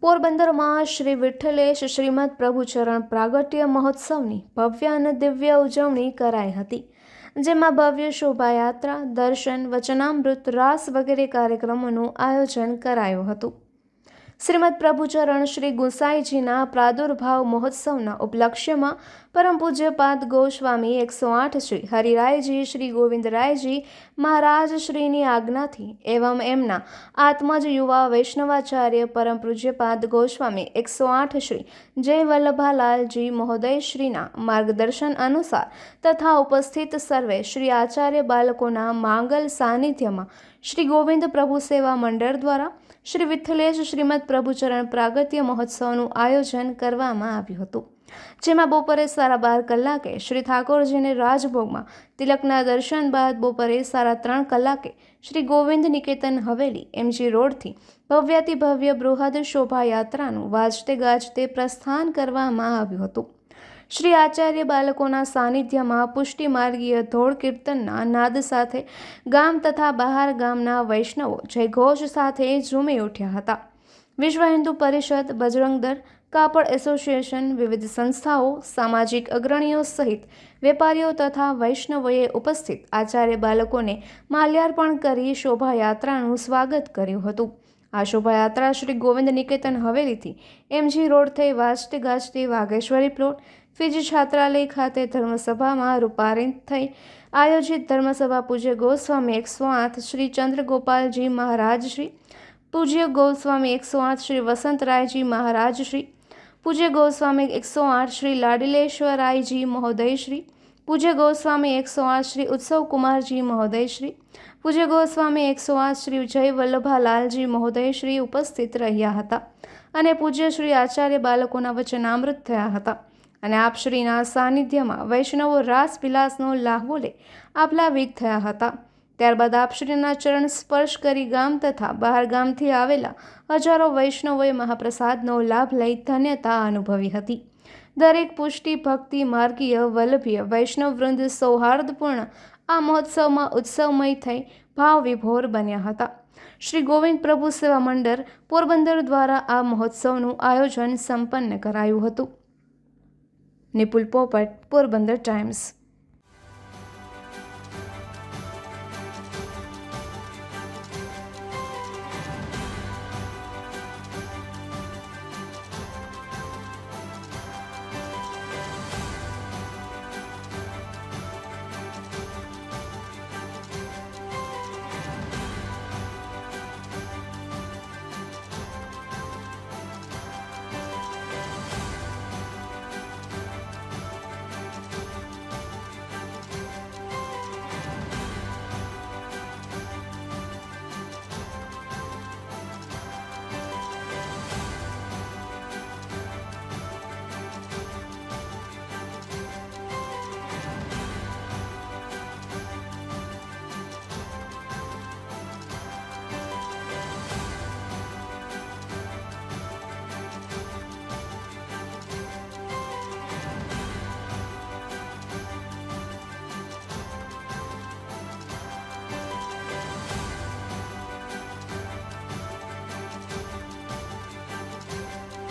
પોરબંદરમાં શ્રી વિઠ્ઠલેશ શ્રીમદ પ્રભુચરણ પ્રાગટ્ય મહોત્સવની ભવ્ય અને દિવ્ય ઉજવણી કરાઈ હતી, જેમાં ભવ્ય શોભાયાત્રા, દર્શન, વચનામૃત, રાસ વગેરે કાર્યક્રમોનું આયોજન કરાયું હતું. શ્રીમદ પ્રભુચરણ શ્રી ગુસાઈજીના પ્રાદુર્ભાવ મહોત્સવના ઉપલક્ષ્યમાં પરમ પૂજ્યપાદ ગોસ્વામી 108 શ્રી હરિરાયજી શ્રી ગોવિંદરાયજી મહારાજ શ્રીની આજ્ઞાથી એવં એમના આત્મજ યુવા વૈષ્ણવાચાર્ય પરમ પૂજ્યપાદ ગોસ્વામી 108 શ્રી જય વલ્લભાલાલજી મહોદય શ્રીના માર્ગદર્શન અનુસાર તથા ઉપસ્થિત સર્વે શ્રી આચાર્ય બાલકોના માંગલ સાનિધ્યમાં શ્રી ગોવિંદ પ્રભુ સેવા મંડળ દ્વારા શ્રી વિઠ્ઠલેશ શ્રીમદ પ્રભુચરણ પ્રાગટ્ય મહોત્સવનું આયોજન કરવામાં આવ્યું હતું, જેમાં બપોરે 12:30 કલાકે શ્રી ઠાકોરજીને રાજભોગમાં તિલકના દર્શન બાદ બપોરે 3:30 કલાકે શ્રી ગોવિંદ નિકેતન હવેલી MG રોડથી ભવ્યાતિભવ્ય બૃહદ શોભાયાત્રાનું વાજતે ગાજતે પ્રસ્થાન કરવામાં આવ્યું હતું. શ્રી આચાર્ય બાલકોના સાનિધ્યમાં પુષ્ટિ માર્ગીય ધોળ કીર્તનના નાદ સાથે ગામ તથા બહાર ગામના વૈષ્ણવો જયઘોષ સાથે ઝૂમી ઉઠ્યા હતા. વિશ્વ હિન્દુ પરિષદ, બજરંગ દળ, કાપડ એસોસિએશન, વિવિધ સંસ્થાઓ, સામાજિક અગ્રણીઓ સહિત વેપારીઓ તથા વૈષ્ણવોએ ઉપસ્થિત આચાર્ય બાલકોને માલ્યાર્પણ કરી શોભાયાત્રાનું સ્વાગત કર્યું હતું. આ શોભાયાત્રા શ્રી ગોવિંદ નિકેતન હવેલીથી MG રોડ થઈ વાજતે ગાજતે વાઘેશ્વરી પ્લોટ, ફીજી છાત્રાલય ખાતે ધર્મસભામાં રૂપાંતરિત થઈ આયોજિત ધર્મસભા પૂજ્ય ગોસ્વામી 108 શ્રી ચંદ્રગોપાલજી મહારાજ શ્રી, પૂજ્ય ગોસ્વામી 108 શ્રી વસંતરાયજી મહારાજ શ્રી, પૂજ્ય ગોસ્વામી 108 શ્રી લાડિલેશ્વરાયજી મહોદય શ્રી, પૂજ્ય ગોસ્વામી 108 શ્રી ઉત્સવ કુમારજી મહોદય શ્રી, પૂજ્ય ગોસ્વામી 108 શ્રી જય વલ્લભાલાલજી મહોદય શ્રી ઉપસ્થિત રહ્યા હતા અને પૂજ્ય શ્રી આચાર્ય બાલકોના વચનામૃત થયા હતા અને આપશ્રીના સાનિધ્યમાં વૈષ્ણવો રાસ વિલાસનો લાહવો લે આપલાવિક થયા હતા. ત્યારબાદ આપશ્રીના ચરણ સ્પર્શ કરી ગામ તથા બહાર ગામથી આવેલા હજારો વૈષ્ણવોએ મહાપ્રસાદનો લાભ લઈ ધન્યતા અનુભવી હતી. દરેક પુષ્ટિ ભક્તિ માર્ગીય વલ્લભીય વૈષ્ણવ વૃંદ સૌહાર્દપૂર્ણ આ મહોત્સવમાં ઉત્સવમય થઈ ભાવ વિભોર બન્યા હતા. શ્રી ગોવિંદ પ્રભુ સેવા મંડળ પોરબંદર દ્વારા આ મહોત્સવનું આયોજન સંપન્ન કરાયું હતું. નિપુલ પોપટ, પોરબંદર ટાઈમ્સ.